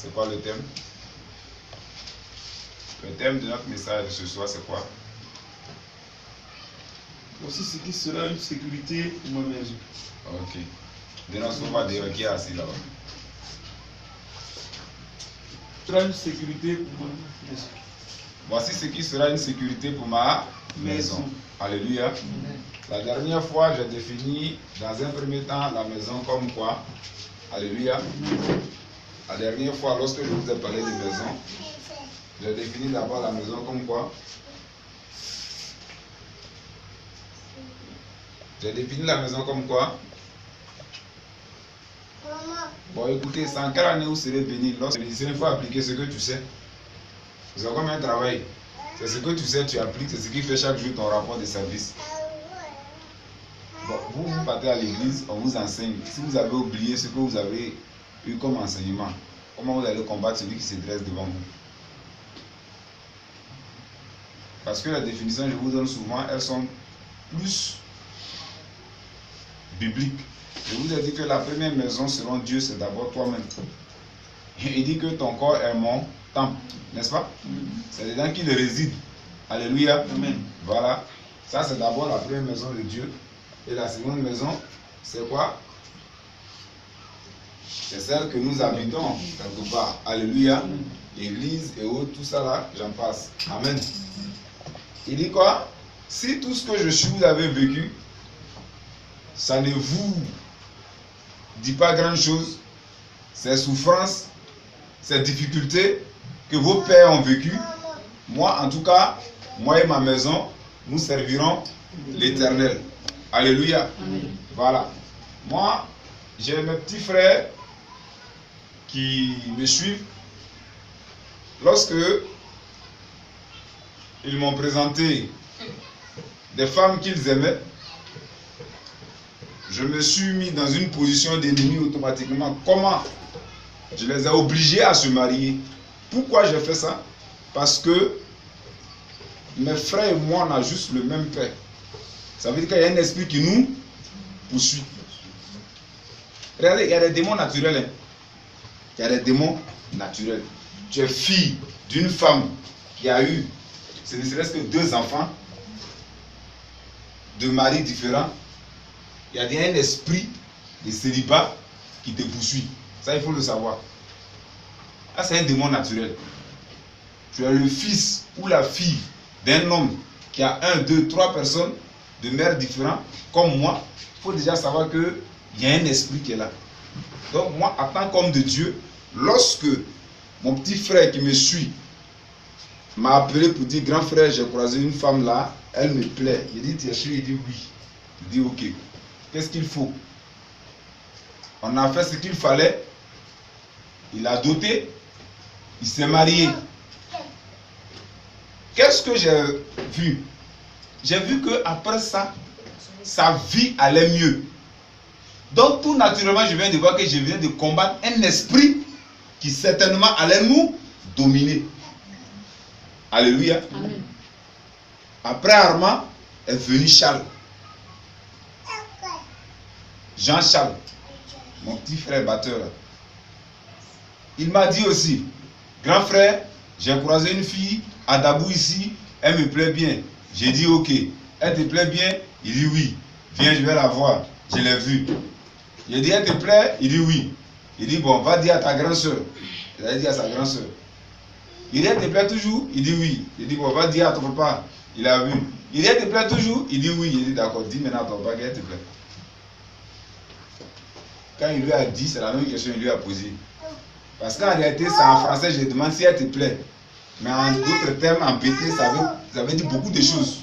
C'est quoi le thème? Le thème de notre message de ce soir, c'est quoi? Voici ce qui sera une sécurité pour ma maison. Ok. Dénonce pas d'ailleurs qui est assis là-bas. Sera une sécurité pour ma maison. Voici ce qui sera une sécurité pour ma maison. Alléluia. Amen. La dernière fois, j'ai défini dans un premier temps la maison comme quoi? Alléluia. La dernière fois, lorsque je vous ai parlé de maison, j'ai défini d'abord la maison comme quoi? J'ai défini la maison comme quoi? Bon, écoutez, c'est en quelle année vous serez béni? Lorsque il faut appliquer ce que tu sais. C'est comme un travail. C'est ce que tu sais, tu appliques, c'est ce qui fait chaque jour ton rapport de service. Bon, vous partez à l'église, on vous enseigne. Si vous avez oublié ce que vous avez eu comme enseignement, comment vous allez combattre celui qui se dresse devant vous? Parce que les définitions que je vous donne souvent, elles sont plus bibliques. Je vous ai dit que la première maison selon Dieu, c'est d'abord toi-même. Il dit que ton corps est mon temple, n'est-ce pas? C'est dedans qu'il réside. Alléluia. Amen. Voilà. Ça, c'est d'abord la première maison de Dieu. Et la seconde maison, c'est quoi? C'est celle que nous habitons quelque part. Alléluia. L'église et autres, tout ça là, j'en passe. Amen. Il dit quoi? Si tout ce que je suis, vous avez vécu, ça ne vous dit pas grand chose, ces souffrances, ces difficultés que vos pères ont vécues, moi en tout cas, moi et ma maison, nous servirons l'Éternel. Alléluia. Amen. Voilà. Moi, j'ai mes petits frères qui me suivent. Lorsque ils m'ont présenté des femmes qu'ils aimaient, je me suis mis dans une position d'ennemi automatiquement. Comment? Je les ai obligés à se marier. Pourquoi j'ai fait ça? Parce que mes frères et moi, on a juste le même père. Ça veut dire qu'il y a un esprit qui nous poursuit. Regardez, il y a des démons naturels. Hein. Il y a des démons naturels. Tu es fille d'une femme qui a eu, ce ne serait-ce que 2 enfants, de maris différents. Il y a un esprit de célibat qui te poursuit. Ça, il faut le savoir. Ah, c'est un démon naturel. Tu es le fils ou la fille d'un homme qui a 1, 2, 3 personnes de mères différentes, comme moi. Il faut déjà savoir qu'il y a un esprit qui est là. Donc moi, en tant qu'homme de Dieu, lorsque mon petit frère qui me suit m'a appelé pour dire, grand frère, j'ai croisé une femme là, elle me plaît. Il dit, tu es sûr? Il dit oui. Il dit ok. Qu'est-ce qu'il faut? On a fait ce qu'il fallait. Il a doté. Il s'est marié. Qu'est-ce que j'ai vu? J'ai vu qu'après ça, sa vie allait mieux. Donc tout naturellement, je viens de voir que je viens de combattre un esprit qui certainement allait nous dominer. Alléluia. Amen. Après Armand est venu Charles. Jean-Charles, mon petit frère batteur. Il m'a dit aussi, grand frère, j'ai croisé une fille à Dabou ici, elle me plaît bien. J'ai dit ok, elle te plaît bien? Il dit oui. Viens, je vais la voir. Je l'ai vue. J'ai dit elle te plaît? Il dit oui. Il dit bon, va dire à ta grande soeur. Il a dit à sa grande soeur. Il dit elle te plaît toujours? Il dit oui. Il dit bon, va dire à ton papa. Il a vu. Il dit elle te plaît toujours? Il dit oui. Il dit d'accord, dis maintenant à ton papa qu'elle te plaît. Quand il lui a dit, c'est la même question qu'il lui a posée. Parce qu'en réalité, c'est en français, je lui demande si elle te plaît. Mais en d'autres termes, en BT, ça veut dire beaucoup de choses.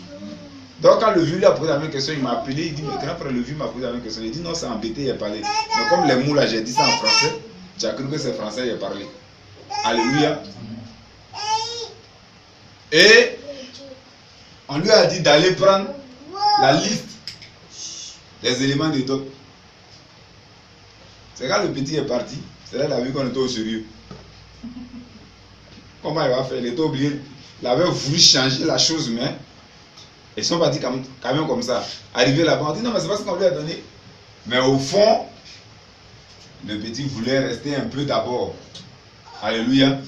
Donc quand le vieux lui a posé la même question, il m'a appelé, il dit, mais grand frère, le vieux m'a posé la même question. Il dit, non, c'est en BT, il a parlé. Mais comme les mots là, j'ai dit ça en français, j'ai cru que c'est français, il a parlé. Alléluia. Et on lui a dit d'aller prendre la liste des éléments de dot. C'est quand le petit est parti, c'est là qu'il a vu qu'on était au sérieux. Comment il va faire? Il était oublié. Il avait voulu changer la chose, mais ils sont partis quand même comme ça. Arrivé là-bas, on dit non, mais c'est pas ce qu'on lui a donné. Mais au fond, le petit voulait rester un peu d'abord. Alléluia.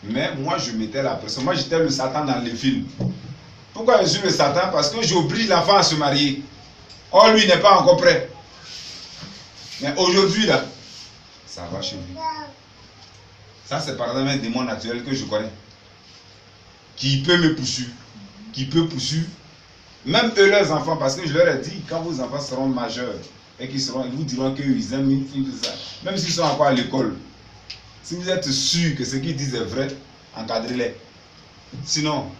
Mais moi, je mettais la pression. Moi, j'étais le Satan dans les films. Pourquoi je suis le Satan? Parce que j'oblige l'enfant à se marier. Or, lui n'est pas encore prêt. Mais aujourd'hui, là, ça va chez lui. Ça, c'est par exemple un démon naturel que je connais. Qui peut me poursuivre. Qui peut poursuivre. Même eux, leurs enfants, parce que je leur ai dit, quand vos enfants seront majeurs, et qu'ils vous diront qu'ils aiment une fille, tout ça. Même s'ils sont encore à l'école. Si vous êtes sûr que ce qu'ils disent est vrai, encadrez-les. Sinon,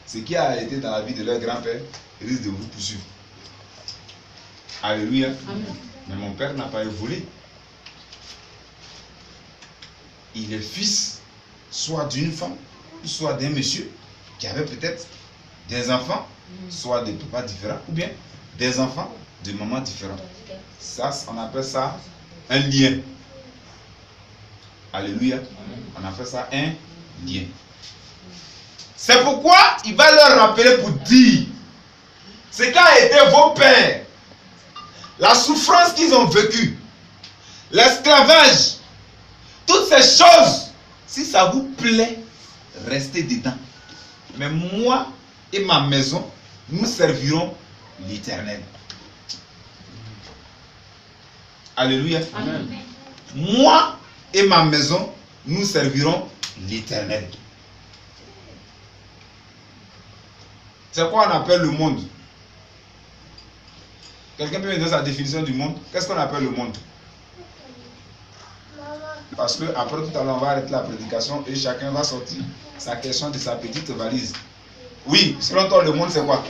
ce qui a été dans la vie de leur grand-père risque de vous poursuivre. Alléluia. Amen. Mais mon père n'a pas volé. Il est fils soit d'une femme, soit d'un monsieur qui avait peut-être des enfants, soit des papas différents, ou bien des enfants de mamans différentes. Ça, on appelle ça un lien. Alléluia. On appelle ça un lien. C'est pourquoi il va leur rappeler pour dire ce qu'a été vos pères, la souffrance qu'ils ont vécue, l'esclavage, toutes ces choses. Si ça vous plaît, restez dedans. Mais moi et ma maison, nous servirons l'Éternel. Alléluia. Amen. Moi et ma maison, nous servirons l'Éternel. C'est quoi on appelle le monde? Quelqu'un peut me donner sa définition du monde? Qu'est-ce qu'on appelle le monde? Parce que après tout à l'heure, on va arrêter la prédication et chacun va sortir sa question de sa petite valise. Oui, selon toi, le monde c'est quoi?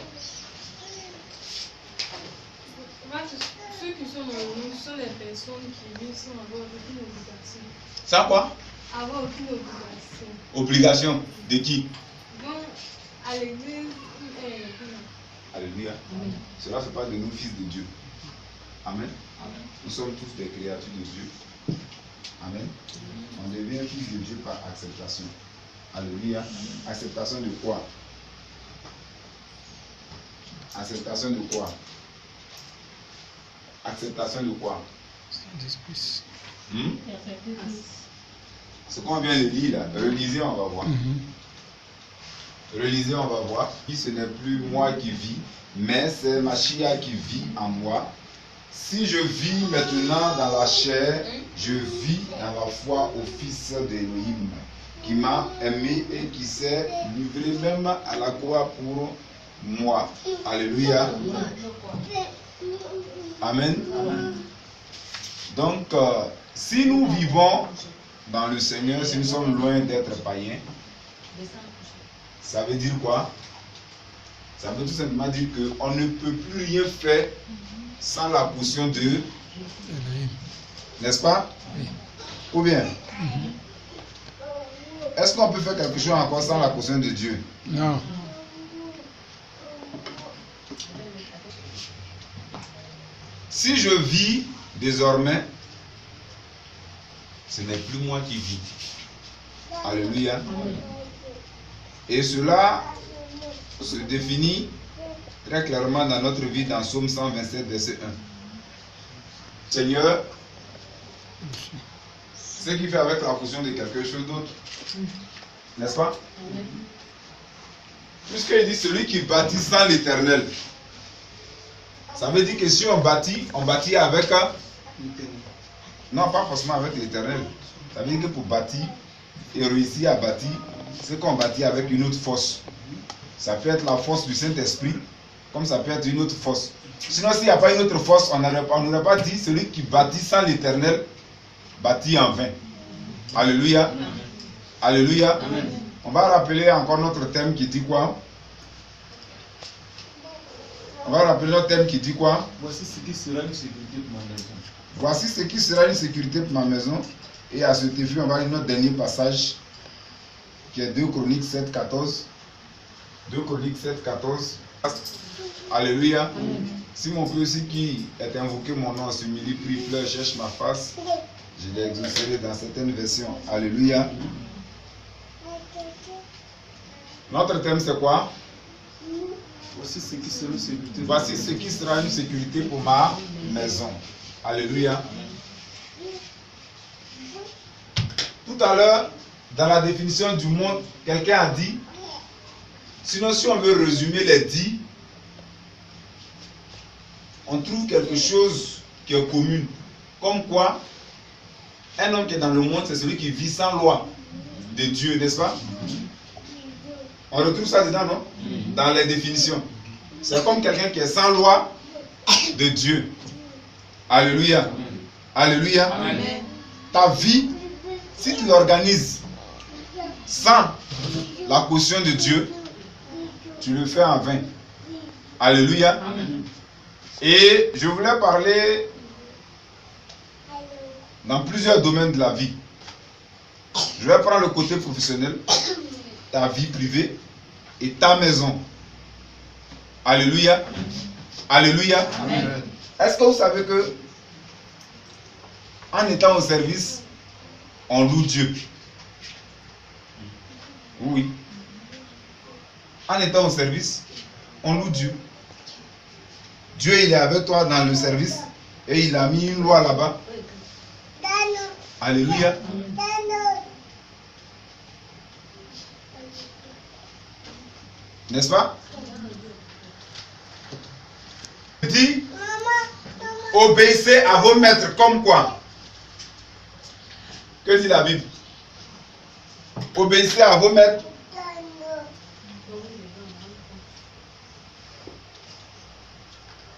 Ceux qui sont dans le monde sont les personnes qui vivent sans avoir aucune obligation. Ça quoi? Avoir aucune obligation. Obligation de qui? Donc, à l'église, Alléluia. Cela fait pas de nous fils de Dieu. Amen. Nous sommes tous des créatures de Dieu. Amen. On devient fils de Dieu par acceptation. Alléluia. Acceptation de quoi? Acceptation de quoi? Acceptation de quoi? Ce qu'on vient de lire là, relisez, on va voir. Relisez, on va voir. Ce n'est plus moi qui vis, mais c'est Machia qui vit en moi. Si je vis maintenant dans la chair, je vis dans la foi au Fils d'Élohim, qui m'a aimé et qui s'est livré même à la croix pour moi. Alléluia. Amen. Donc, si nous vivons dans le Seigneur, si nous sommes loin d'être païens, ça veut dire quoi? Ça veut tout simplement dire qu'on ne peut plus rien faire sans la portion de... N'est-ce pas? Ou bien? Est-ce qu'on peut faire quelque chose encore sans la portion de Dieu? Non. Si je vis désormais, ce n'est plus moi qui vis. Alléluia. Et cela se définit très clairement dans notre vie dans Psaume 127, verset 1. Seigneur, ce qui fait avec la portion de quelque chose d'autre, n'est-ce pas? Puisqu'il dit celui qui bâtit sans l'Éternel. Ça veut dire que si on bâtit avec un... Non, pas forcément avec l'Éternel. Ça veut dire que pour bâtir et réussir à bâtir, c'est qu'on bâtit avec une autre force. Ça peut être la force du Saint-Esprit, comme ça peut être une autre force. Sinon, s'il n'y a pas une autre force, on n'aurait pas dit celui qui bâtit sans l'Éternel bâtit en vain. Alléluia. Alléluia. Amen. On va rappeler encore notre thème qui dit quoi? On va rappeler notre thème qui dit quoi? Voici ce qui sera une sécurité pour ma maison. Voici ce qui sera une sécurité pour ma maison. Et à cet effet, on va lire notre dernier passage qui est 2 Chroniques 7, 14. 2 Chroniques 7, 14. Alléluia. Si mon Dieu aussi qui est invoqué mon nom s'humilie, prie, pleure, cherche ma face, je l'exaucerai dans certaines versions. Alléluia. Notre thème c'est quoi? Voici ce qui sera une sécurité. Voici ce qui sera une sécurité pour ma maison. Alléluia. Tout à l'heure, dans la définition du monde, quelqu'un a dit, sinon si on veut résumer les 10, on trouve quelque chose qui est commun. Comme quoi, un homme qui est dans le monde, c'est celui qui vit sans loi de Dieu, n'est-ce pas? On retrouve ça dedans, non? Dans les définitions. C'est comme quelqu'un qui est sans loi de Dieu. Alléluia. Alléluia. Amen. Ta vie, si tu l'organises sans la caution de Dieu, tu le fais en vain. Alléluia. Amen. Et je voulais parler dans plusieurs domaines de la vie. Je vais prendre le côté professionnel, ta vie privée et ta maison. Alléluia. Alléluia. Amen. Est-ce que vous savez que en étant au service, on loue Dieu? Oui. En étant au service, on loue Dieu. Dieu, il est avec toi dans le service et il a mis une loi là-bas. Alléluia. N'est-ce pas? Il dit, obéissez à vos maîtres comme quoi? Que dit la Bible? Obéissez à vos maîtres.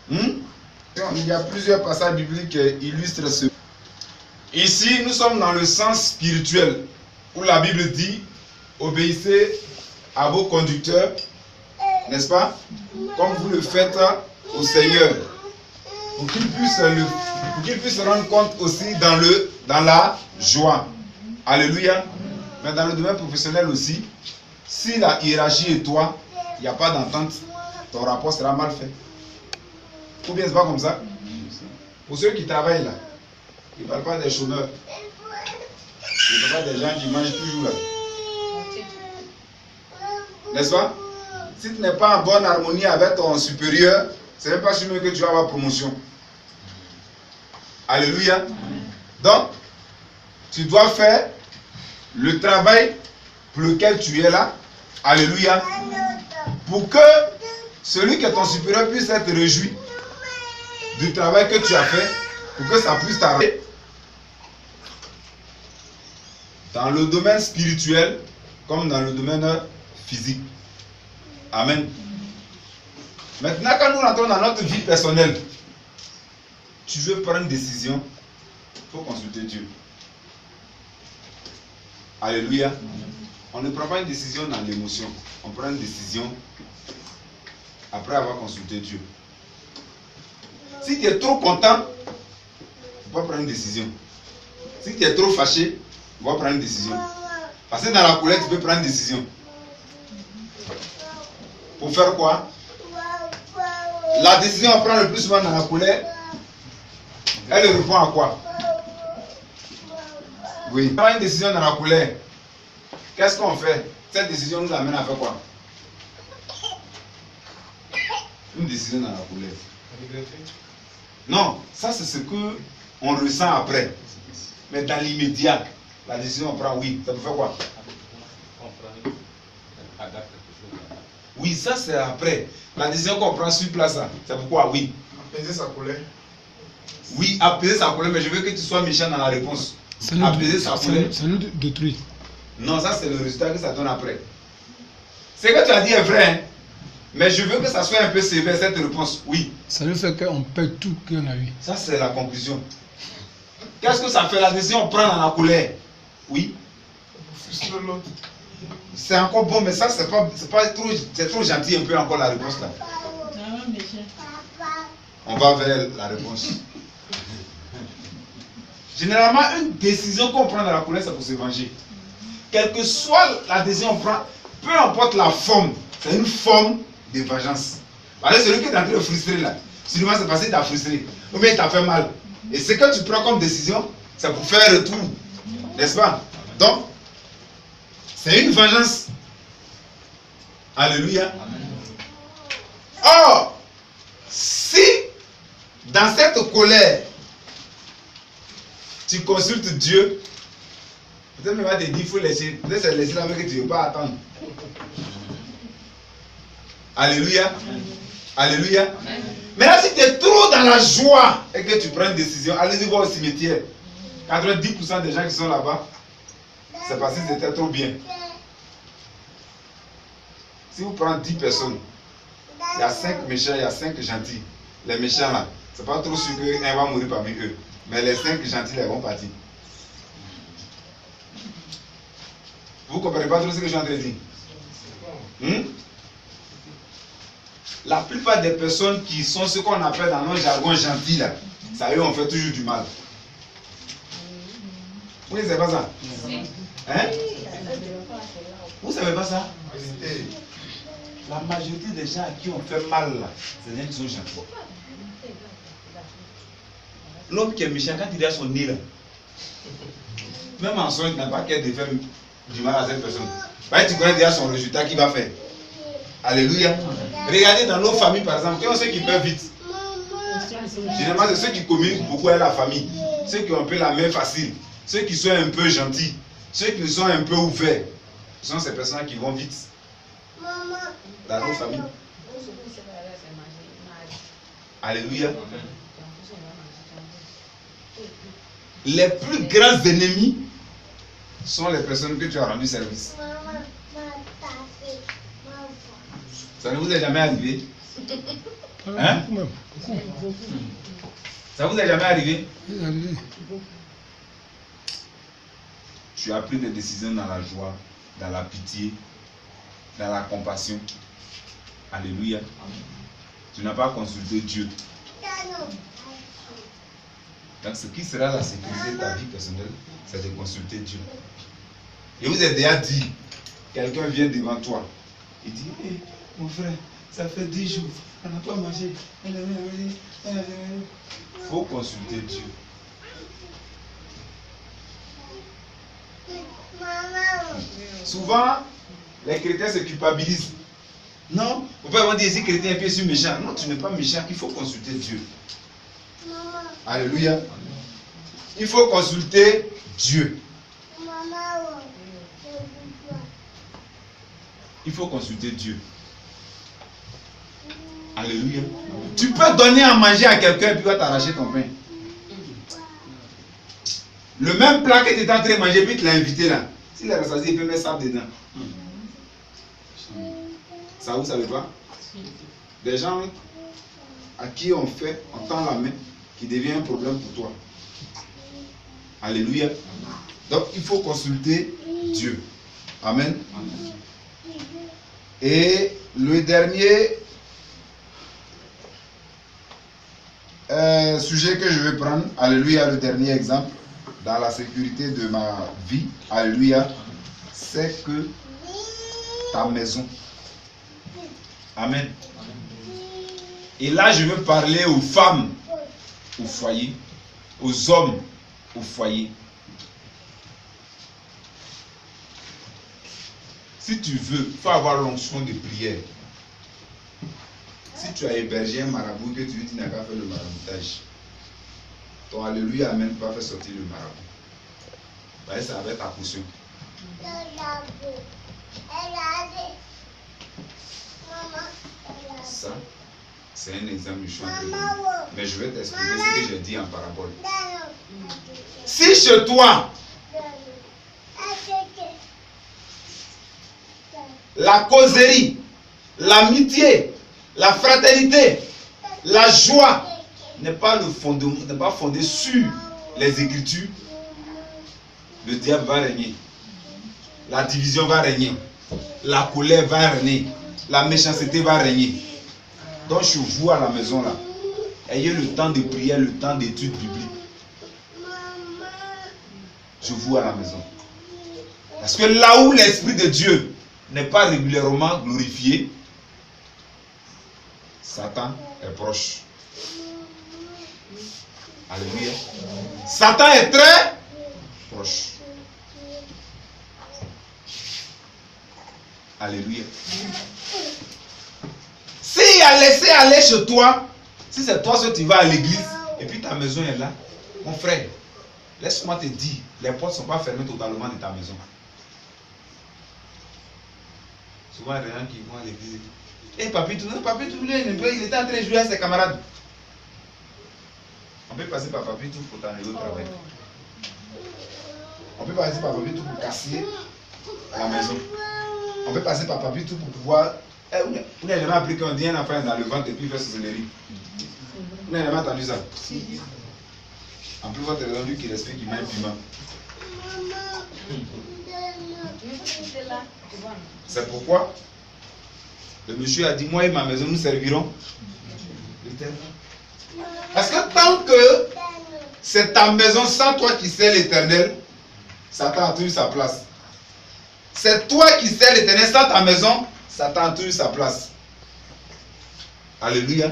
Il y a plusieurs passages bibliques qui illustrent ce. Ici, nous sommes dans le sens spirituel, où la Bible dit, obéissez à vos conducteurs, n'est-ce pas? Comme vous le faites au Seigneur, pour qu'il puisse se rendre compte aussi dans la joie. Alléluia. Mais dans le domaine professionnel aussi, si la hiérarchie est toi, il n'y a pas d'entente, ton rapport sera mal fait. Ou bien c'est pas comme ça? Pour ceux qui travaillent là, ils ne parlent pas des chômeurs. Ils ne parlent pas des gens qui mangent toujours là. N'est-ce pas? Si tu n'es pas en bonne harmonie avec ton supérieur, c'est même pas sûr que tu vas avoir promotion. Alléluia. Donc, tu dois faire le travail pour lequel tu es là. Alléluia. Pour que celui qui est ton supérieur puisse être réjoui du travail que tu as fait, pour que ça puisse t'arrêter. Dans le domaine spirituel, comme dans le domaine physique. Amen. Maintenant, quand nous rentrons dans notre vie personnelle, tu veux prendre une décision, il faut consulter Dieu. Alléluia. On ne prend pas une décision dans l'émotion. On prend une décision après avoir consulté Dieu. Si tu es trop content, il ne faut pas prendre une décision. Si tu es trop fâché, il faut prendre une décision. Parce que dans la colère, tu peux prendre une décision. Pour faire quoi? La décision qu'on prend le plus souvent dans la colère, elle répond à quoi? Oui. On prend une décision dans la colère. Qu'est-ce qu'on fait? Cette décision nous amène à faire quoi? Une décision dans la colère. Non, ça c'est ce que on ressent après. Mais dans l'immédiat, la décision qu'on prend, oui, ça peut faire quoi? Oui, ça c'est après. La décision qu'on prend sur place, c'est pourquoi? Oui. Apaiser sa colère. Oui, apaiser sa colère, mais je veux que tu sois méchant dans la réponse. Apaiser sa colère. Ça nous détruit. Non, ça c'est le résultat que ça donne après. Ce que tu as dit est vrai, hein? Mais je veux que ça soit un peu sévère cette réponse. Oui. Ça nous fait qu'on perd tout qu'on a eu. Ça c'est la conclusion. Qu'est-ce que ça fait? La décision on prend dans la colère. Oui. Frustrer l'autre. C'est encore bon, mais ça c'est pas trop, c'est trop gentil un peu encore la réponse là. On va vers la réponse. Généralement, une décision qu'on prend dans la colère, c'est pour se venger. Quelle que soit la décision qu'on prend, peu importe la forme, c'est une forme de vengeance. Parce que celui qui est en train de frustrer là, souvent c'est parce qu'il t'a frustré, ou bien il t'a fait mal. Et ce que tu prends comme décision, c'est pour faire retour. N'est-ce pas? Donc, c'est une vengeance. Alléluia. Or, si dans cette colère, tu consultes Dieu, Peut-être qu'il va te dire il faut laisser. Peut-être c'est laisser là, mais que tu ne veux pas attendre. Alléluia. Alléluia. Mais là, si tu es trop dans la joie et que tu prends une décision, allez-y voir au cimetière. 90% des gens qui sont là-bas, c'est parce qu'ils étaient trop bien. Si vous prenez 10 personnes, il y a 5 méchants, il y a 5 gentils. Les méchants là, c'est pas trop sûr qu'un va mourir parmi eux. Mais les 5 gentils, ils vont partir. Vous ne comprenez pas trop ce que je suis en train de dire? La plupart des personnes qui sont ce qu'on appelle dans notre jargon gentils là, ça eux on fait toujours du mal. Oui, c'est pas ça. Hein? Vous savez pas ça? La majorité des gens à qui on fait mal là, c'est des gens qui sont gentils. L'homme qui est méchant, quand il a son nez là, même en soi, il n'a pas qu'à de faire du mal à cette personne. Bah, tu connais déjà son résultat qu'il va faire. Alléluia. Regardez dans nos familles par exemple, qui ont ceux qui peuvent vite. Généralement, c'est ceux qui communiquent beaucoup avec la famille. Ceux qui ont un peu la main facile. Ceux qui sont un peu gentils. Ceux qui sont un peu ouverts. Ce sont ces personnes qui vont vite. Dans nos familles. Alléluia. Les plus grands ennemis sont les personnes que tu as rendu service. Ça ne vous est jamais arrivé? Hein? Ça vous est jamais arrivé? Tu as pris des décisions dans la joie, dans la pitié, dans la compassion. Alléluia. Tu n'as pas consulté Dieu. Donc ce qui sera la sécurité de ta vie personnelle, c'est de consulter Dieu. Et vous êtes déjà dit, quelqu'un vient devant toi, il dit, hey, mon frère, ça fait 10 jours, on n'a pas mangé. Il faut consulter Dieu. Souvent, les chrétiens se culpabilisent. Non, vous pouvez dire si chrétien et puis je suis méchant. Non, tu n'es pas méchant, il faut consulter Dieu. Alléluia. Il faut consulter Dieu. Il faut consulter Dieu. Alléluia. Tu peux donner à manger à quelqu'un et puis il va t'arracher ton pain. Le même plat que tu es en train de manger, puis tu l'as invité là. S'il est rassasié, il peut mettre ça dedans. Ça, vous ne savez pas? Des gens à qui on tend la main, qui devient un problème pour toi. Alléluia. Donc, il faut consulter Dieu. Amen. Et le dernier sujet que je vais prendre, alléluia, le dernier exemple, dans la sécurité de ma vie, alléluia, c'est que ta maison. Amen. Et là, je veux parler aux femmes au foyer, aux hommes au foyer. Si tu veux, il faut avoir l'onction de prière. Si tu as hébergé un marabout que tu lui dis n'a qu'à faire le maraboutage, ton alléluia amène pas faire sortir le marabout. Bah, ça va être ta portion. Ça, c'est un exemple du choix de Dieu. Mais je vais t'expliquer ce que j'ai dit en parabole. Si chez toi, la causerie, l'amitié, la fraternité, la joie n'est pas fondée sur les Écritures, le diable va régner. La division va régner. La colère va régner. La méchanceté va régner. Donc je vous à la maison là, ayez le temps de prière, le temps d'étude biblique. Je vous à la maison. Parce que là où l'Esprit de Dieu n'est pas régulièrement glorifié, Satan est proche. Alléluia. Satan est très proche. Alléluia. S'il a laissé aller chez toi, si c'est toi seul tu vas à l'église et puis ta maison est là, mon frère, laisse-moi te dire, les portes ne sont pas fermées totalement de ta maison. Souvent, il y a des gens qui vont à l'église. Et papy, tout il était en train de jouer avec ses camarades. On peut passer par papy tout pour t'enlever au travail. On peut passer par papy tout pour casser la maison. On peut passer par papy tout pour pouvoir. Vous n'avez jamais appris qu'on dit un enfant dans le ventre et puis il fait sorcellerie. Vous n'avez jamais entendu ça? En plus, votre raison, lui qui respecte, qui met un piment. C'est pourquoi le monsieur a dit, moi et ma maison, nous servirons l'Éternel. Parce que tant que c'est ta maison sans toi qui sers l'Éternel, Satan a toujours sa place. C'est toi qui sers l'Éternel sans ta maison, Satan a toujours sa place. Alléluia.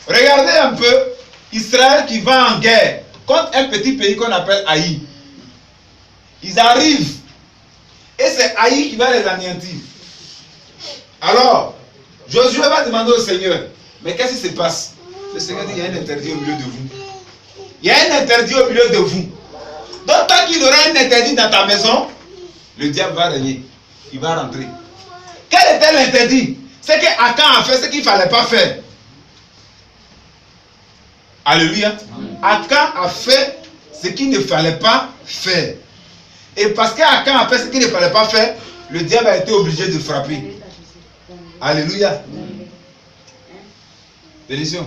Regardez un peu Israël qui va en guerre contre un petit pays qu'on appelle Haï. Ils arrivent et c'est Haï qui va les anéantir. Alors, Josué va demander au Seigneur, mais qu'est-ce qui se passe? Le Seigneur dit, il y a un interdit au milieu de vous. Il y a un interdit au milieu de vous. Donc tant qu'il y aura un interdit dans ta maison, le diable va régner. Il va rentrer. Quel était l'interdit? C'est que Akan a fait ce qu'il ne fallait pas faire. Alléluia. Akan a fait ce qu'il ne fallait pas faire. Et parce qu'Akan a fait ce qu'il ne fallait pas faire, le diable a été obligé de frapper. Alléluia. Bénédiction.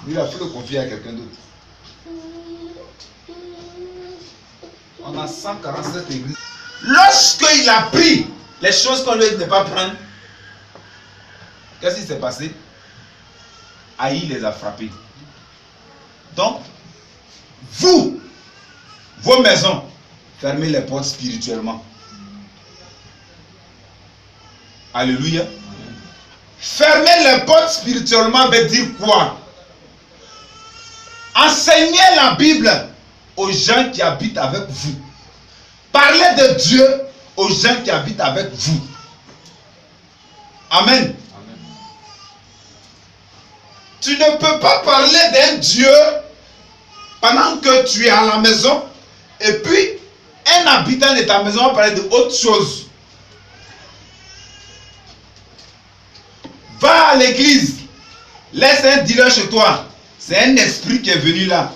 Lui, il a fait le confier à quelqu'un d'autre. On a 147 églises. Lorsqu'il a pris les choses qu'on lui dit de ne pas prendre, qu'est-ce qui s'est passé? Haï les a frappés. Donc, vous, vos maisons, fermez les portes spirituellement. Alléluia. Fermer les portes spirituellement veut dire quoi? Enseignez la Bible aux gens qui habitent avec vous. Parlez de Dieu aux gens qui habitent avec vous. Amen. Amen. Tu ne peux pas parler d'un Dieu pendant que tu es à la maison et puis un habitant de ta maison va parler de autre chose. Va à l'église, laisse un dealer chez toi. C'est un esprit qui est venu là.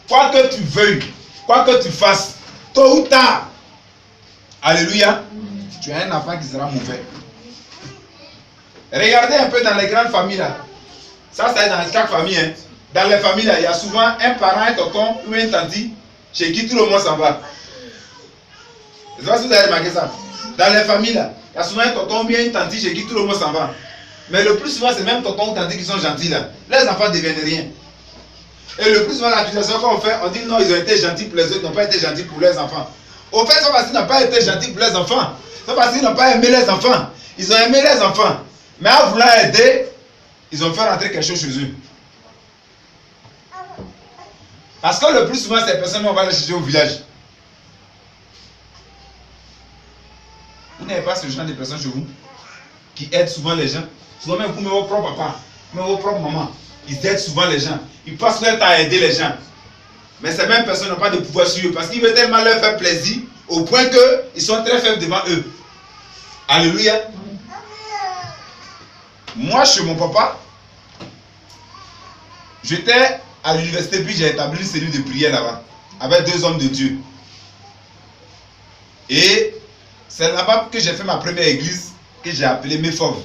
Quoi que tu veuilles, quoi que tu fasses, tôt ou tard, alléluia, tu as un enfant qui sera mauvais. Regardez un peu dans les grandes familles là. Ça c'est dans chaque famille. Hein. Dans les familles là, il y a souvent un parent, un tonton ou un tanti chez qui tout le monde s'en va. Je ne sais pas si vous avez remarqué ça. Dans les familles là, il y a souvent un tonton ou bien une tante chez qui tout le monde s'en va. Mais le plus souvent, c'est même tonton ou tante qui sont gentils là. Les enfants ne deviennent rien. Et le plus souvent, l'accusation qu'on fait, on dit non, ils ont été gentils pour les autres, ils n'ont pas été gentils pour leurs enfants. Au fait, c'est parce qu'ils n'ont pas été gentils pour les enfants. C'est parce qu'ils n'ont pas aimé les enfants. Ils ont aimé les enfants. Mais en voulant aider, ils ont fait rentrer quelque chose chez eux. Parce que le plus souvent, ces personnes, on va les chercher au village. Vous n'avez pas ce genre de personnes chez vous qui aident souvent les gens. Souvent même vous, mais vos propres papas, mais vos propres mamans, ils aident souvent les gens. Ils passent leur temps à aider les gens. Mais ces mêmes personnes n'ont pas de pouvoir sur eux parce qu'ils veulent tellement leur faire plaisir au point qu'ils sont très faibles devant eux. Alléluia. Moi, chez mon papa, j'étais à l'université puis j'ai établi une cellule de prière là-bas avec 2 hommes de Dieu. Et c'est là-bas que j'ai fait ma première église que j'ai appelée Mefov.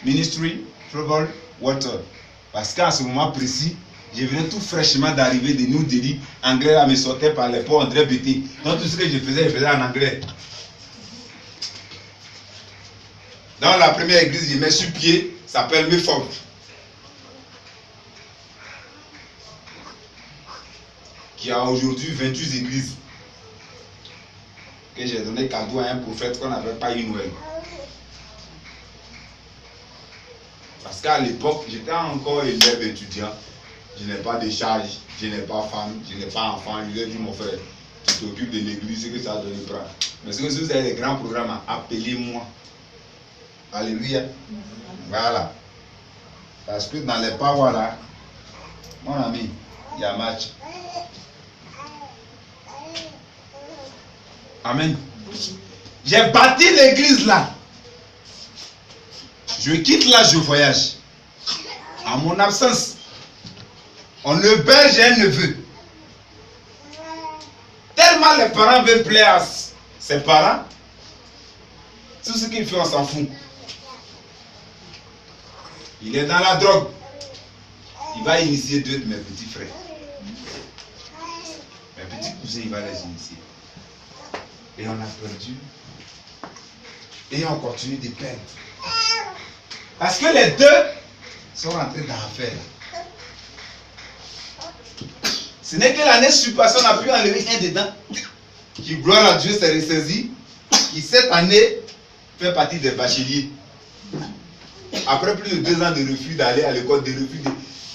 Ministry, Trouble, Water. Parce qu'à ce moment précis, je venais tout fraîchement d'arriver de New Delhi. Anglais là me sortait par les ports André Bété. Donc tout ce que je faisais en anglais. Dans la première église, je mets sur pied, s'appelle Mefov. Qui a aujourd'hui 28 églises. Que j'ai donné cadeau à un prophète qu'on n'avait pas eu Noël. Parce qu'à l'époque, j'étais encore élève étudiant. Je n'ai pas de charge, je n'ai pas femme, je n'ai pas enfant. Je lui ai dit, mon frère, tu t'occupes de l'église, c'est que ça donnera. Mais si vous avez des grands programmes, appelez-moi. Alléluia. Voilà. Parce que dans les parois là, Mon ami, il y a match. Amen. J'ai bâti l'église là. Je quitte là, je voyage. En mon absence, on héberge un neveu. Tellement les parents veulent plaire à ses parents, tout ce qu'il fait, on s'en fout. Il est dans la drogue. Il va initier 2 de mes petits frères. Mes petits cousins, il va les initier. Et on a perdu. Et on continue de perdre. Parce que les 2 sont rentrés dans l'affaire. Ce n'est que l'année supérieure, on a pu enlever un dedans. Qui, gloire à Dieu, s'est ressaisi. Qui cette année fait partie des bacheliers. Après plus de 2 ans de refus d'aller à l'école, de refus de...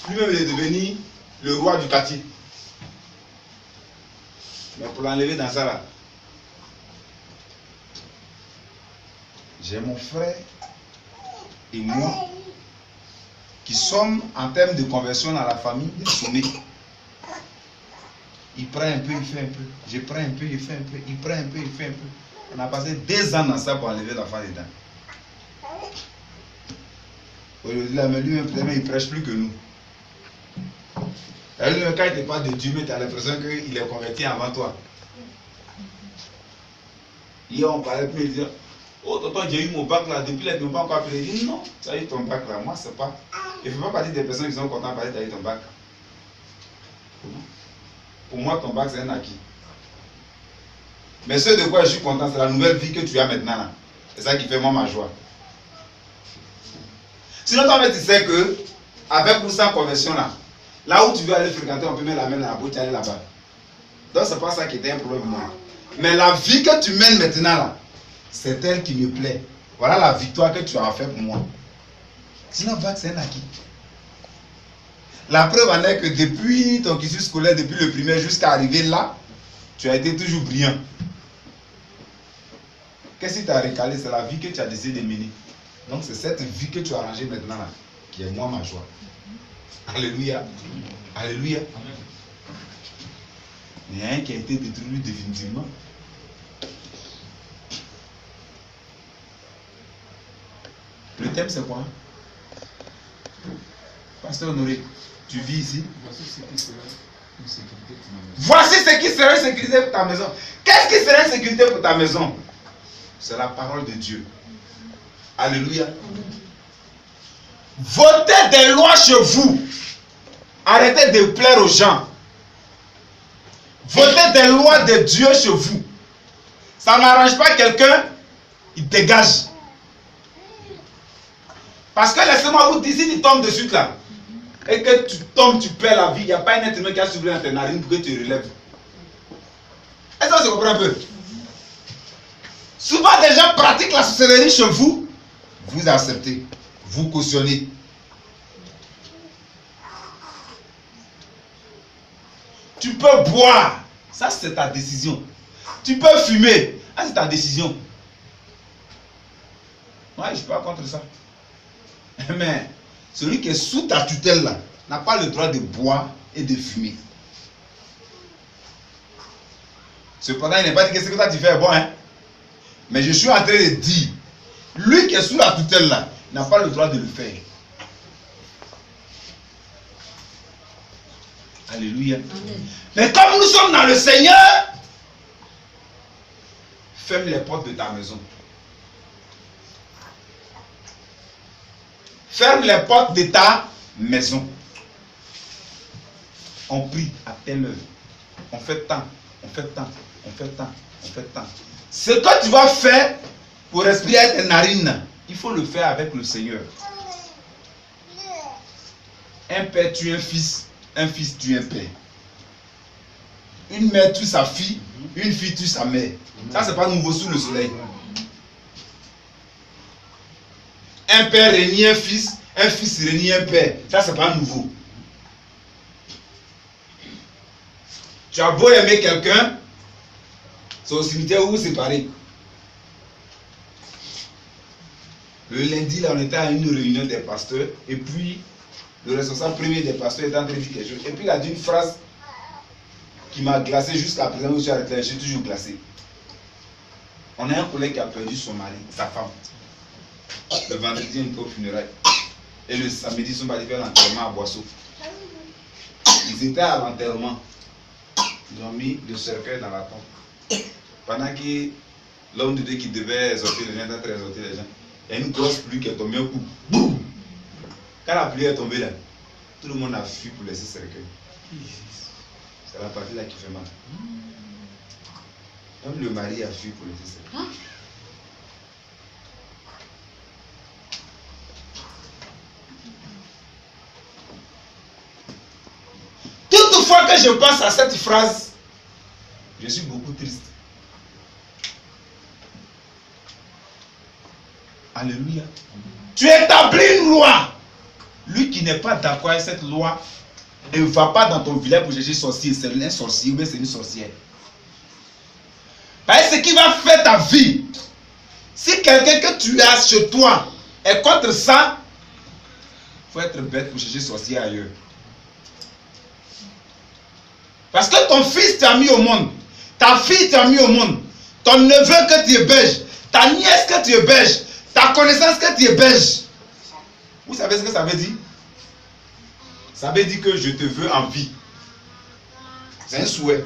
Lui-même il est devenu le roi du quartier. Mais pour l'enlever dans ça là, j'ai mon frère et moi qui sommes en termes de conversion dans la famille des sommets. Il prend un peu, il fait un peu. Je prends un peu, il fait un peu. Il prend un peu, il fait un peu. On a passé 2 ans dans ça pour enlever l'enfant dedans. Aujourd'hui, là, mais lui-même, il ne prêche plus que nous. Et lui, quand il ne parle de Dieu, mais tu as l'impression qu'il est converti avant toi. Hier, on parlait plus, il disait, oh, tonton, j'ai eu mon bac là, depuis là, ils ne m'ont pas encore appelé. Il dit, non, tu as eu ton bac là, moi, c'est pas. Il ne faut pas partir des personnes qui sont contentes de parler, tu as eu ton bac. Pour moi, ton bac, c'est un acquis. Mais ce de quoi je suis content, c'est la nouvelle vie que tu as maintenant là. C'est ça qui fait moi ma joie. Sinon, toi, tu sais que, avec ou sans conversion là, là où tu veux aller fréquenter, on peut mettre la main dans la bouche et aller là-bas. Donc, c'est pas ça qui était un problème pour moi. Mais la vie que tu mènes maintenant là, c'est elle qui me plaît. Voilà la victoire que tu as fait pour moi. Sinon, bac, c'est un acquis. La preuve en est que depuis ton cursus scolaire, depuis le primaire jusqu'à arriver là, tu as été toujours brillant. Qu'est-ce qui t'a recalé? C'est la vie que tu as décidé de mener. Donc c'est cette vie que tu as arrangée maintenant là, qui est moi ma joie. Alléluia. Alléluia. Il y a un qui a été détruit définitivement. Le thème c'est quoi? Pasteur Honoré, tu vis ici? Voici ce qui serait une sécurité pour ta maison. Qu'est-ce qui serait une sécurité pour ta maison? C'est la parole de Dieu. Alléluia. Votez des lois chez vous. Arrêtez de plaire aux gens. Votez des lois de Dieu chez vous. Ça n'arrange pas quelqu'un, il dégage. Parce que laissez-moi vous dire, si tu tombes dessus là, et que tu tombes, tu perds la vie, il n'y a pas un être humain qui a soulevé dans tes narines pour que tu relèves. Est-ce que tu comprends un peu? Souvent des gens pratiquent la sorcellerie chez vous, vous acceptez, vous cautionnez. Tu peux boire, ça c'est ta décision. Tu peux fumer, ça c'est ta décision. Moi je ne suis pas contre ça. Mais celui qui est sous ta tutelle là, n'a pas le droit de boire et de fumer. Cependant, il n'est pas dit que ce que toi tu fais est bon, hein. Mais je suis en train de dire, lui qui est sous la tutelle là, n'a pas le droit de le faire. Alléluia. Amen. Mais comme nous sommes dans le Seigneur, ferme les portes de ta maison. Ferme les portes de ta maison. On prie à telle heure. On fait tant, on fait tant, on fait tant, on fait tant. Ce que tu vas faire pour respirer tes narines, il faut le faire avec le Seigneur. Un père tue un fils tue un père. Une mère tue sa fille, une fille tue sa mère. Ça, c'est pas nouveau sous le soleil. Un père renie un fils renie un père. Ça, c'est pas nouveau. Tu as beau aimer quelqu'un, c'est au cimetière où vous séparez. Le lundi, là, on était à une réunion des pasteurs, et puis le responsable premier des pasteurs est en train de dire quelque chose. Et puis il a dit une phrase qui m'a glacé jusqu'à présent, où je suis arrêté, je suis toujours glacé. On a un collègue qui a perdu son mari, sa femme. Le vendredi, on était au funérailles. Et le samedi, ils sont partis faire l'enterrement à Boisseau. Ils étaient à l'enterrement. Ils ont mis le cercueil dans la tombe. Pendant que l'homme de Dieu qui devait exhorter les gens, d'être exhorter les gens, il y a une grosse pluie qui est tombée, un coup. Boum! Quand la pluie est tombée là, tout le monde a fui pour laisser ce cercueil. C'est la partie là qui fait mal. Même le mari a fui pour laisser ce cercueil. Toutefois que je pense à cette phrase, je suis beaucoup triste. Alléluia. Tu établis une loi. Lui qui n'est pas d'accord avec cette loi, ne va pas dans ton village pour chercher sorcier. C'est un sorcier ou bien c'est une sorcière. Parce que ce qui va faire ta vie, si quelqu'un que tu as chez toi est contre ça, il faut être bête pour chercher sorcier ailleurs. Parce que ton fils t'a mis au monde, ta fille t'a mis au monde, ton neveu que tu héberges, ta nièce que tu héberges, ta connaissance que tu héberges. Vous savez ce que ça veut dire? Ça veut dire que je te veux en vie. C'est un souhait.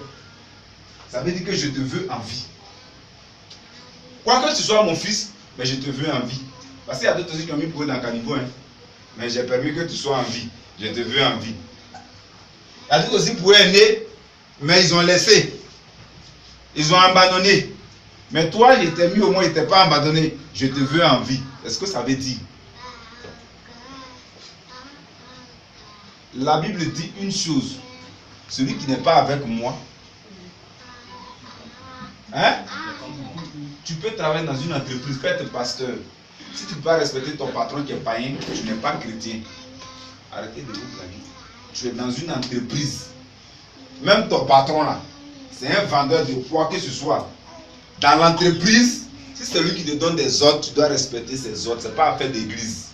Ça veut dire que je te veux en vie. Quoi que tu sois mon fils, mais je te veux en vie. Parce qu'il y a d'autres aussi qui ont mis pour eux dans le caniveau. Hein. Mais j'ai permis que tu sois en vie. Je te veux en vie. Il y a d'autres aussi pour eux aînés, mais ils ont laissé. Ils ont abandonné. Mais toi, je t'ai mis au moins, il ne t'est pas abandonné. Je te veux en vie. Est-ce que ça veut dire? La Bible dit une chose. Celui qui n'est pas avec moi, hein? Tu peux travailler dans une entreprise, tu peux être pasteur. Si tu ne peux pas respecter ton patron qui est païen, tu n'es pas chrétien. Arrêtez de vous blaguer. Tu es dans une entreprise. Même ton patron là, c'est un vendeur de quoi que ce soit. Dans l'entreprise, si c'est lui qui te donne des ordres, tu dois respecter ses ordres. Ce n'est pas affaire d'église.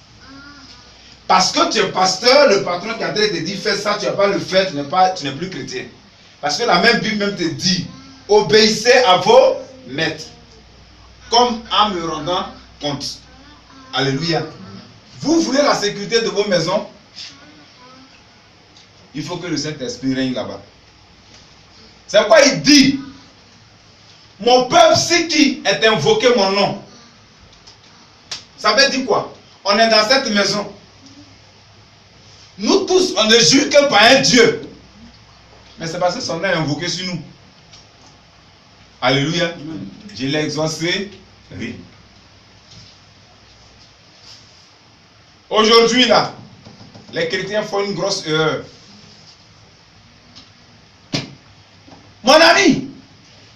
Parce que tu es pasteur, le patron qui est en train de te dire fais ça, tu ne vas pas le faire, tu n'es plus chrétien. Parce que la même Bible même te dit obéissez à vos maîtres, comme en me rendant compte. Alléluia. Vous voulez la sécurité de vos maisons? Il faut que le Saint-Esprit règne là-bas. C'est pourquoi il dit mon peuple, c'est qui est invoqué mon nom. Ça veut dire quoi? On est dans cette maison. Nous tous, on ne jure que par un Dieu. Mais c'est parce que son nom est invoqué sur nous. Alléluia. Je l'ai exaucé. Oui. Aujourd'hui, là, les chrétiens font une grosse erreur. Mon ami,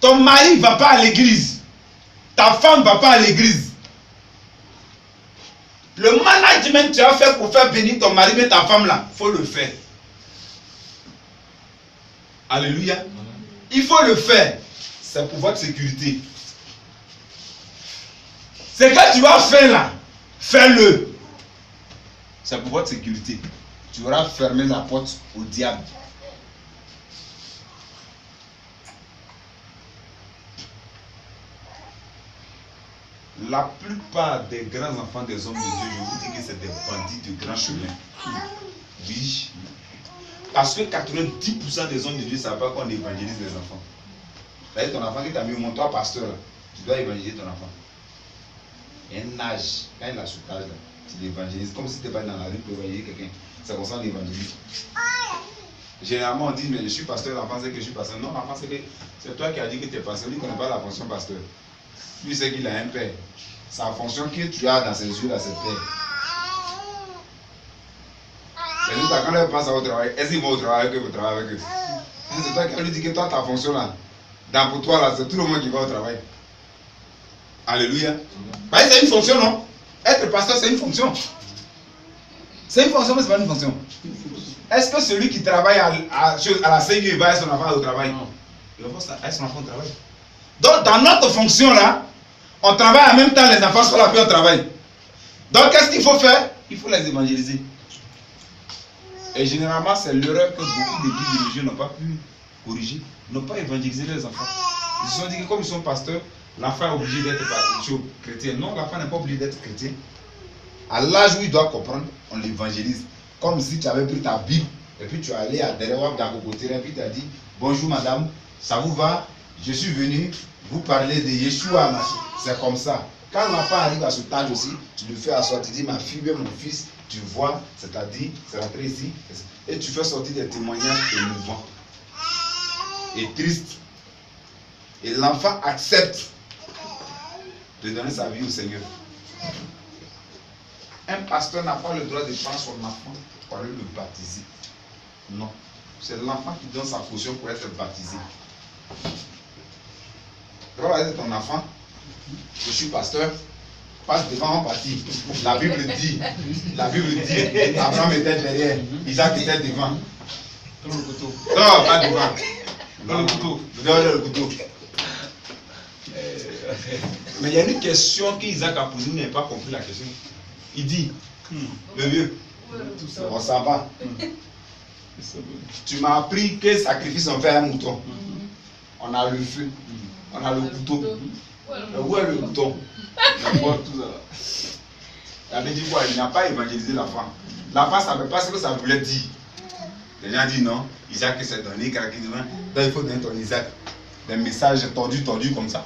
ton mari ne va pas à l'église. Ta femme ne va pas à l'église. Le management que tu as fait pour faire bénir ton mari mais ta femme là, il faut le faire. Alléluia. Il faut le faire. C'est pour votre sécurité. Ce que tu vas faire là, fais-le. C'est pour votre sécurité. Tu auras fermé la porte au diable. La plupart des grands enfants des hommes de Dieu, je vous dis que c'est des bandits de grand chemin. Oui. Parce que 90% des hommes de Dieu ne savent pas qu'on évangélise les enfants. C'est-à-dire ton enfant qui t'a mis au monde, toi pasteur, là, tu dois évangéliser ton enfant. Il y a un âge, quand il a ce âge là, tu l'évangélises. Comme si tu n'étais pas dans la rue pour évangéliser quelqu'un. C'est comme ça qu'on évangélise. Généralement on dit, mais je suis pasteur, l'enfant c'est que je suis pasteur. Non, l'enfant c'est toi qui as dit que tu es pasteur. Lui ne connaît pas la fonction pasteur. Lui sait qu'il a un père. Sa fonction que tu as dans ses yeux là, c'est père. C'est juste quand elle pense au travail, est-ce qu'ils vont au travail que vous travaillez avec eux? C'est toi qui lui dit que toi ta fonction là, pour toi là, c'est tout le monde qui va au travail. Alléluia. Bah, c'est une fonction, non? Être pasteur, c'est une fonction. C'est une fonction, mais ce n'est pas une fonction. Est-ce que celui qui travaille à la CIE va avec son enfant au travail? Non. Il va avec son enfant au travail. Donc, dans notre fonction là, on travaille en même temps, les enfants sont là, puis on travaille. Donc, qu'est-ce qu'il faut faire? Il faut les évangéliser. Et généralement, c'est l'erreur que beaucoup de guides religieux n'ont pas pu corriger, n'ont pas évangélisé leurs enfants. Ils se sont dit que comme ils sont pasteurs, l'enfant est obligé d'être chrétien. Non, l'enfant n'est pas obligé d'être chrétien. À l'âge où il doit comprendre, on l'évangélise. Comme si tu avais pris ta Bible et puis tu es allé à Derewab dans côté et puis tu as dit bonjour madame, ça vous va? Je suis venu vous parler de Yeshua. C'est comme ça. Quand l'enfant arrive à ce âge aussi, tu le fais asseoir, tu dis ma fille ou mon fils, tu vois, c'est-à-dire, c'est rentré ici, et tu fais sortir des témoignages émouvants et tristes. Et l'enfant accepte de donner sa vie au Seigneur. Un pasteur n'a pas le droit de prendre son enfant pour aller le baptiser. Non. C'est l'enfant qui donne sa caution pour être baptisé. Tu vas baptiser ton enfant. Je suis pasteur. Passe devant mon parti. La Bible dit. Abraham était derrière. Isaac était devant. Donne le couteau. Non, pas devant. Donne le couteau. Donne le couteau. Mais il y a une question qu'Isaac a posée, il n'a pas compris la question. Il dit, le vieux, on s'en va. Tu m'as appris que sacrifice on fait un mouton. On a le feu, on a le couteau. Où est le couteau? Il avait dit quoi? Il n'a pas évangélisé l'enfant. L'enfant ne savait pas ce que ça voulait dire. Les gens disent non, Isaac s'est donné, donc il faut donner ton Isaac. Des messages tordus comme ça.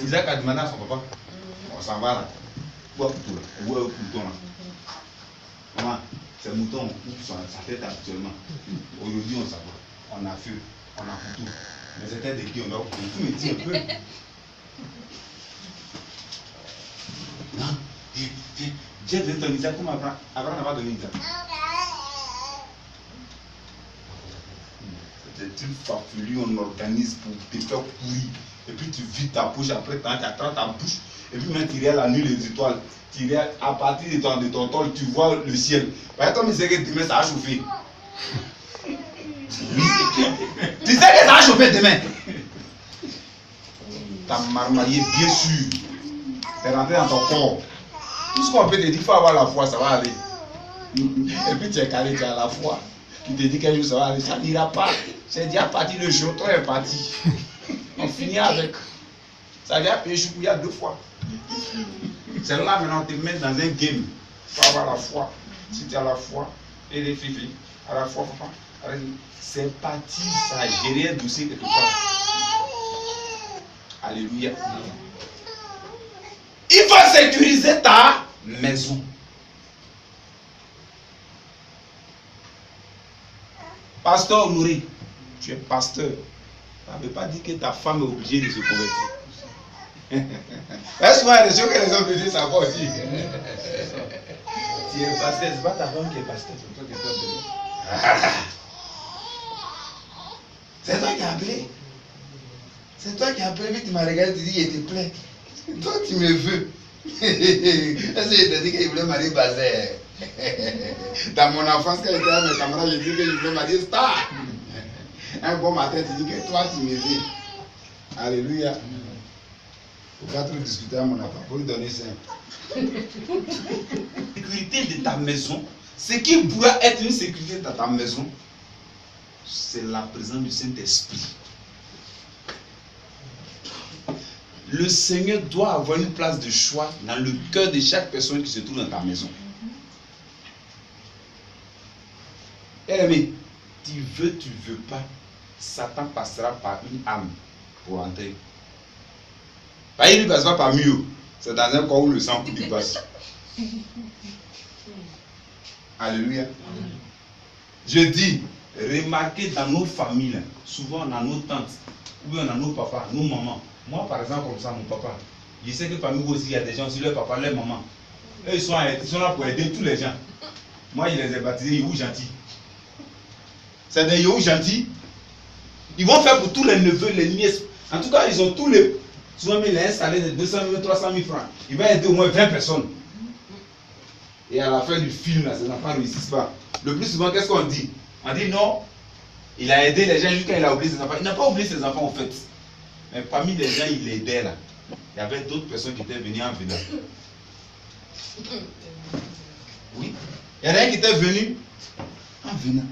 Isaac a demandé à son papa, on s'en va là. Où est le couteau là? Maman, c'est le mouton, on coupe sa tête actuellement. Aujourd'hui, on s'en va. On a feu, on a couteau. Mais c'était de qui on doit couper? Tu me dis un peu. Non, viens, Dieu donne ton Isaac comme Abraham. Abraham n'a pas donné Isaac. C'est une farfelue, on organise pour te faire pourrir. Et puis tu vides ta bouche, après tu attends ta bouche. Et puis maintenant tu regardes la nuit, les étoiles. Tu regardes à partir de ton tol, tu vois le ciel. Par exemple, tu sais que demain ça va chauffer. Oui. Tu sais que ça va chauffer demain. Tu as marmaillé bien sûr. Tu es rentré dans ton corps. Tout ce qu'on peut te dire, il faut avoir la foi, ça va aller. Et puis tu es calé, tu as la foi. Tu te dis qu'un jour ça va aller, ça n'ira pas. C'est déjà parti le jour, toi est parti. On finit avec. Ça vient payer choukouya 2 fois. C'est là maintenant on te met dans un game. Il faut avoir la foi. Si tu as la foi et les filles, à la fois, papa, c'est parti, ça a géré un dossier quelque part. Alléluia. Il faut sécuriser ta maison. Pasteur Honoré, tu es pasteur. Ça ne veut pas dire que ta femme est obligée de se convertir. Parce qu'il y a des choses que les hommes disent, ça va aussi. Tu es pasteur, ce n'est pas ta femme qui est pasteur, c'est toi qui es pasteur. C'est toi qui as appelé. C'est toi qui as appelé, puis tu m'as regardé, tu dis, il te plaît. Toi, tu me veux. Est-ce que je t'ai dit qu'il voulait marier Bazin? Dans mon enfance, quand j'étais avec mes camarades, je dis que je voulais marier Star. Un bon matin, tu dis que toi, tu me veux. Alléluia. Il ne faut pas trop discuter à mon enfant, pour lui donner ça. Sécurité de ta maison, ce qui pourra être une sécurité dans ta maison, c'est la présence du Saint-Esprit. Le Seigneur doit avoir une place de choix dans le cœur de chaque personne qui se trouve dans ta maison. Aimé, tu veux pas, Satan passera par une âme pour entrer. Il ne passe pas par mieux. C'est dans un corps où le sang qui passe. Alléluia. Je dis, remarquez dans nos familles, souvent dans nos tantes, ou bien dans nos papas, nos mamans. Moi, par exemple, comme ça, mon papa, je sais que parmi vous aussi, il y a des gens, si leur papa, leur maman, eux, ils sont là pour aider tous les gens. Moi, je les ai baptisés Yahoo gentils. C'est des Yahoo gentils. Ils vont faire pour tous les neveux, les nièces. En tout cas, ils ont tous les. Souvent, il a installé de 200 000, 300 000 francs. Il va aider au moins 20 personnes. Et à la fin du film, là, ces enfants ne réussissent pas. Le plus souvent, qu'est-ce qu'on dit? On dit non, il a aidé les gens jusqu'à il a oublié ses enfants. Il n'a pas oublié ses enfants, en fait. Mais parmi les gens, il aidait là. Il y avait d'autres personnes qui étaient venues en venant. Oui. Il y en a un qui était venu En venant.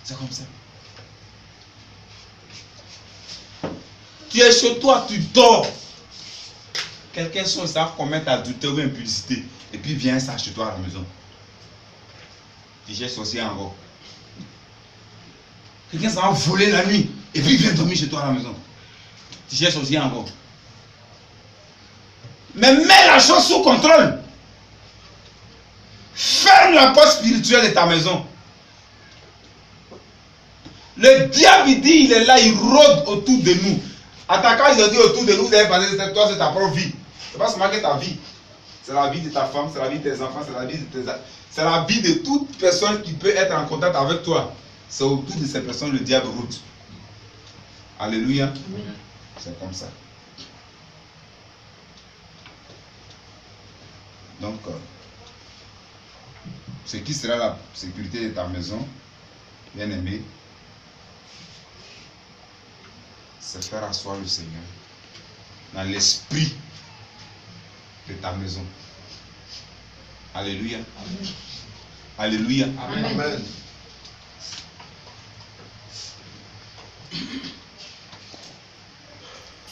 C'est comme ça. Tu es chez toi, tu dors. Quelqu'un chose ça commettre adultère ou impudicité. Et puis vient ça chez toi à la maison. Tu cherches aussi encore. Quelqu'un s'en va voler la nuit. Et puis vient dormir chez toi à la maison. Tu cherches aussi encore. Mais mets la chose sous contrôle. Ferme la porte spirituelle de ta maison. Le diable il dit, il est là, il rôde autour de nous. Attaquant, ils ont dit autour de nous, vous avez passé, toi, c'est ta propre vie. C'est pas seulement que ta vie. C'est la vie de ta femme, c'est la vie de tes enfants, c'est la vie de tes... C'est la vie de toute personne qui peut être en contact avec toi. C'est autour de ces personnes le diable rôde. Alléluia. C'est comme ça. Donc, ce qui sera la sécurité de ta maison, bien aimé, c'est faire asseoir le Seigneur dans l'esprit de ta maison. Alléluia. Alléluia. Amen.